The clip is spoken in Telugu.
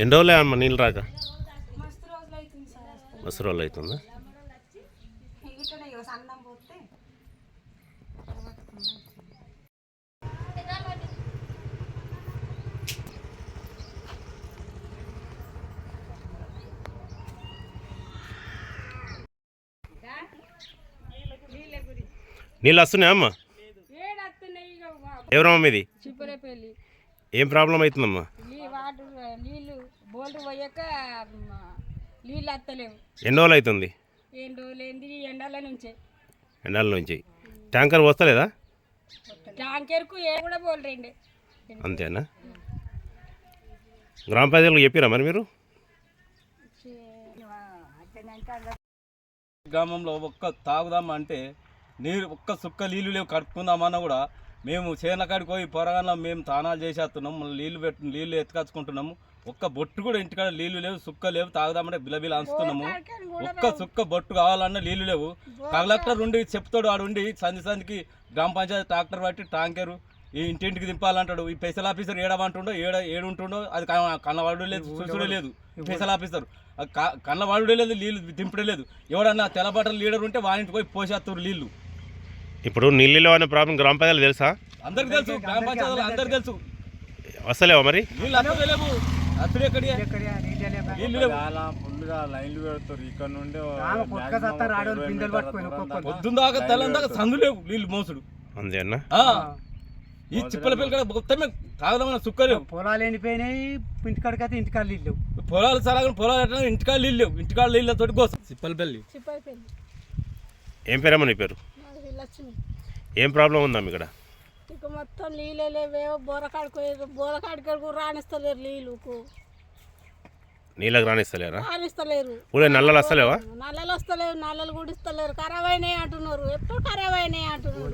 ఎన్ని రోజులే అమ్మ నీళ్ళు రాక? మస్తు మస్తు రోజులు అవుతుంది సార్. రోజులు అవుతుందా? ఇట్లనే ఇగో సన్నం పోతే నీళ్ళు వస్తున్నాయా అమ్మ? ఎవరమ్మా మీది? చిప్పలపల్లి. ఏం ప్రాబ్లం అవుతుందమ్మా? వాటర్ నీళ్ళు బోల్డర్ పోయాక నీళ్ళు వస్తలేవు. ఎన్ని రోజులు అవుతుంది? ఏం రోజులైంది ఎండాల నుంచే. ఎండాల నుంచి ట్యాంకర్ వస్తలేదా? ట్యాంకర్కు ఏ కూడా బోల్డరండి. అంతేనా? గ్రామ పంచాయతీలకు చెప్పారా మరి మీరు? గ్రామంలో ఒక్క తాగుదాం అంటే నీరు ఒక్క సుక్క నీళ్ళు లేవు, కడుపుకుందామన్నా కూడా మేము చేనకాడికి పోయి పొరగానే మేము తానాలు చేసేస్తున్నాం, మళ్ళీ నీళ్ళు ఎత్తుకొచ్చుకుంటున్నాము. ఒక్క బొట్టు కూడా ఇంటికాడ నీళ్ళు లేవు, సుక్క లేవు, తాగుదామంటే బిలబిల అంచుతున్నాము. ఒక్క సుక్క బొట్టు కావాలన్నా నీళ్ళు లేవు. కలెక్టర్ ఉండి చెప్తాడు, ఆడు ఉండి సందికి గ్రామ పంచాయతీ ట్రాక్టర్ పట్టి ట్యాంకరు ఈ ఇంటింటికి దింపాలంటాడు. ఈ స్పెషల్ ఆఫీసర్ ఏడమంటుండో ఏడుంటుండో అది కన్నవాడు లేదు, చూసుడే లేదు. స్పెషల్ ఆఫీసర్ కన్నవాడుడే లేదు, నీళ్ళు దింపడే లేదు. ఎవడన్నా తెల్లబట్టలు లీడర్ ఉంటే వాడింటికి పోయి పోసేస్తారు నీళ్ళు. ఇప్పుడు నీళ్ళు అనే ప్రాబ్లం గ్రామ పంచాయతీలు తెలుసా? అందరికి తెలుసు, గ్రామ పంచాయతీలు అందరికి తెలుసు. వస్తలేవా మరి? నీళ్ళు అక్కడలేవు, అప్పుడు నీళ్ళు లేవు. లైన్లు పెడతారు ఇక్కడ నుండి పొద్దున్న దాకా తెల్లని దాకా సందు లేవు నీళ్ళు మోసుడు. అంతే అన్న. ఈ చిప్పల పిల్లలు కూడా మొత్తమే తాగదామన్న సుక్కలేవు. పొలాలు ఎండిపోయినాయి, ఇంటికాడికైతే ఇంటికాడ నీళ్ళు లేవు. పొలాలు సరగా పొలాలు ఎట్లా ఇంటికాడ నీళ్ళు లేవు, ఇంటికాడ నీళ్ళతో కోసం చిప్పలపల్లి. చిప్పలపల్లి. ఏం పేరమ్మా నీ పేరు? లక్ష్మి. ఏం ప్రాబ్లం ఉందమ్మ ఇక్కడ? ఇక మొత్తం నీళ్ళే లేవేవో బోరకాడికి రాణిస్తలేరు. నీళ్ళకు నీళ్ళకి రానిస్తలేరా? రాణిస్తలేరు. ఊళ్ళో నల్లలు వస్తలేవా? నల్లలు వస్తలేవు, నల్లలు కూడా ఇస్తలేరు. ఖరాబ్ అయినాయి అంటున్నారు, ఎప్పుడు ఖరాబ్ అయినాయి అంటున్నారు.